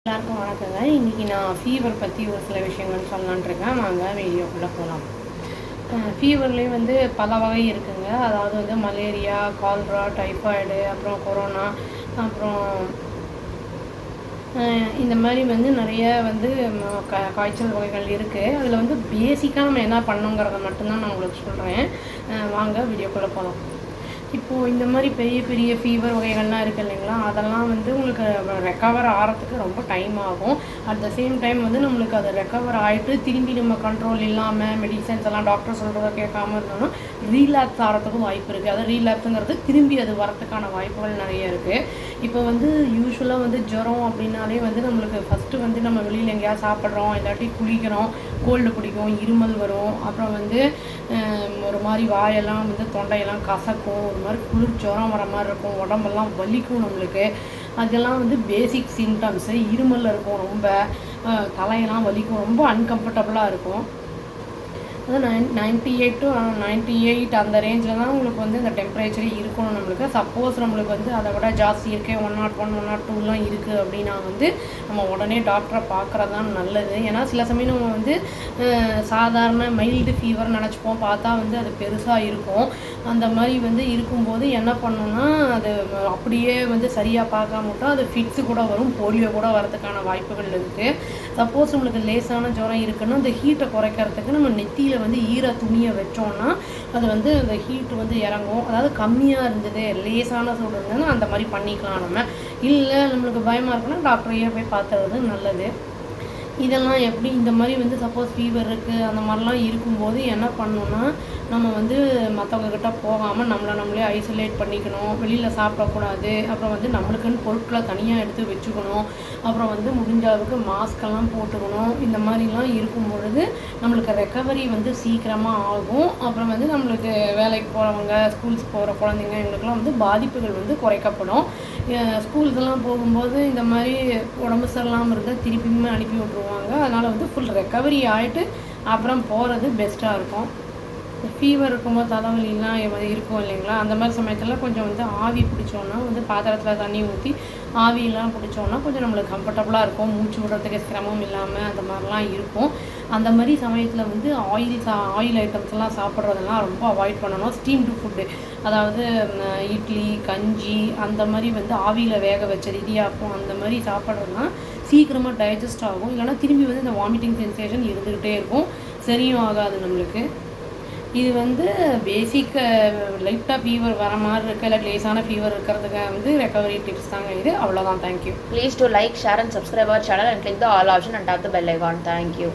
எல்லாருக்கும் வணக்கங்க. இன்றைக்கி நான் ஃபீவர் பற்றி ஒரு சில விஷயங்கள் சொல்லலான்னு இருக்கேன். வாங்க வீடியோக்குள்ளே போகலாம். ஃபீவர்லேயே வந்து பல வகை இருக்குங்க. அதாவது வந்து மலேரியா, கால்ரா, டைஃபாய்டு, அப்புறம் கொரோனா, அப்புறம் இந்த மாதிரி வந்து நிறைய வந்து காய்ச்சல் வகைகள் இருக்குது. அதில் வந்து பேசிக்காக நம்ம என்ன பண்ணணுங்கிறத மட்டும்தான் நான் உங்களுக்கு சொல்கிறேன். வாங்க வீடியோக்குள்ளே போகலாம். இப்போது இந்த மாதிரி பெரிய பெரிய ஃபீவர் வகைகள்லாம் இருக்குது இல்லைங்களா, அதெல்லாம் வந்து உங்களுக்கு ரெக்கவர் ஆகிறதுக்கு ரொம்ப டைம் ஆகும். அட் த சேம் டைம் வந்து நம்மளுக்கு அது ரெக்கவர் ஆகிட்டு திரும்பி நம்ம கண்ட்ரோல் இல்லாமல் மெடிசன்ஸ் எல்லாம் டாக்டர் சொல்கிறத கேட்காம இருந்தோம்னா ரீலாப்ஸ் ஆகிறதுக்கும் வாய்ப்பு இருக்குது. அதாவது ரீலாப்ஸுங்கிறது திரும்பி அது வரத்துக்கான வாய்ப்புகள் நிறைய இருக்குது. இப்போ வந்து யூஸ்வலாக வந்து ஜுரம் அப்படின்னாலே வந்து நம்மளுக்கு ஃபஸ்ட்டு வந்து நம்ம வெளியில் எங்கேயாவது சாப்பிட்றோம், இல்லாட்டி குளிக்கிறோம், கோல்டு பிடிக்கும், இருமல் வரும், அப்புறம் வந்து ஒரு மாதிரி வாயெல்லாம் வந்து தொண்டையெல்லாம் கசக்கும், ஒரு மாதிரி குளிர் ஜுரம் வர மாதிரி இருக்கும், உடம்பெல்லாம் வலிக்கும் நம்மளுக்கு. அதெல்லாம் வந்து பேசிக் சிம்டம்ஸு. இருமல் இருக்கும், ரொம்ப தலையெல்லாம் வலிக்கும், ரொம்ப அன்கம்ஃபர்டபுளாக இருக்கும். அது 98 to 98 அந்த ரேஞ்சில் தான் உங்களுக்கு வந்து இந்த டெம்பரேச்சரே இருக்கணும் நம்மளுக்கு. சப்போஸ் நம்மளுக்கு வந்து அதை விட ஜாஸ்தி இருக்குது, 101, 102லாம் இருக்குது அப்படின்னா வந்து நம்ம உடனே டாக்டரை பார்க்குறது தான் நல்லது. ஏன்னா சில சமயம் நம்ம வந்து சாதாரண மைல்டு ஃபீவர் நினச்சிப்போம், பார்த்தா வந்து அது பெருசாக இருக்கும். அந்த மாதிரி வந்து இருக்கும்போது என்ன பண்ணணும்னா அது அப்படியே வந்து சரியாக பார்க்காம விட்டால் அது ஃபிட்ஸு கூட வரும், போலியோ கூட வரதுக்கான வாய்ப்புகள் இருக்குது. சப்போஸ் நம்மளுக்கு லேசான ஜுரம் இருக்குன்னா அந்த ஹீட்டை குறைக்கிறதுக்கு நம்ம நெத்தியில் வந்து ஈர துணியை வச்சோம்னா அது வந்து அந்த ஹீட்டு வந்து இறங்கும். அதாவது கம்மியாக இருந்தது, லேசான சூடு இருந்ததுன்னா அந்த மாதிரி பண்ணிக்கலாம். நம்ம இல்லை நம்மளுக்கு பயமாக இருக்குன்னா டாக்டரையே போய் பார்த்துறது நல்லது. இதெல்லாம் எப்படி இந்த மாதிரி வந்து சப்போஸ் ஃபீவர் இருக்குது அந்த மாதிரிலாம் இருக்கும்போது என்ன பண்ணணும்னா நம்ம வந்து மற்றவங்கக்கிட்ட போகாமல் நம்மளே ஐசோலேட் பண்ணிக்கணும், வெளியில் சாப்பிடக்கூடாது, அப்புறம் வந்து நம்மளுக்குன்னு பொருட்களை தனியாக எடுத்து வச்சுக்கணும், அப்புறம் வந்து முடிஞ்ச அளவுக்கு மாஸ்கெல்லாம் போட்டுக்கணும். இந்த மாதிரிலாம் இருக்கும் பொழுது நம்மளுக்கு ரெக்கவரி வந்து சீக்கிரமாக ஆகும். அப்புறம் வந்து நம்மளுக்கு வேலைக்கு போகிறவங்க, ஸ்கூல்ஸ் போகிற குழந்தைங்க இவங்களுக்குலாம் வந்து பாதிப்புகள் வந்து குறைக்கப்படும். ஸ்கூல்ஸெல்லாம் போகும்போது இந்த மாதிரி உடம்பு சரியில்லாமல் இருந்தால் திருப்பியுமே அனுப்பி விட்ருவாங்க. அதனால் வந்து ஃபுல் ரெக்கவரி ஆகிட்டு அப்புறம் போகிறது பெஸ்ட்டாக இருக்கும். ஃபீவர் இருக்கும்போது தலைவலிலாம் இருக்கும் இல்லைங்களா, அந்த மாதிரி சமயத்தில் கொஞ்சம் வந்து ஆவி பிடிச்சோன்னா வந்து பாத்திரத்தில் தண்ணி ஊற்றி ஆவியெல்லாம் பிடிச்சோன்னா கொஞ்சம் நம்மளுக்கு கம்ஃபர்டபுளாக இருக்கும், மூச்சு விடுறதுக்கு சிரமம் இல்லாமல் அந்த மாதிரிலாம் இருக்கும். அந்த மாதிரி சமயத்தில் வந்து ஆயில் ஐட்டம்ஸ்லாம் சாப்பிட்றதெல்லாம் ரொம்ப அவாய்ட் பண்ணணும். ஸ்டீம்டு ஃபுட்டு, அதாவது இட்லி, கஞ்சி அந்த மாதிரி வந்து ஆவியில் வேக வச்சது, இடியாப்பம் அந்த மாதிரி சாப்பிட்றதுனா சீக்கிரமாக டைஜஸ்ட் ஆகும். இல்லைனா திரும்பி வந்து இந்த வாமிட்டிங் சென்சேஷன் இருந்துக்கிட்டே இருக்கும், சரியும் ஆகாது நம்மளுக்கு. இது வந்து பேசிக் லைட்டாக ஃபீவர் வர மாதிரி இருக்குது, இல்லை லேசான ஃபீவர் இருக்கிறதுக்கு வந்து ரெக்கவரி டிப்ஸ் தாங்க இது. அவ்வளோதான். Thank you. Please to like, share and subscribe our channel and click the all option and tap the bell icon. Thank you.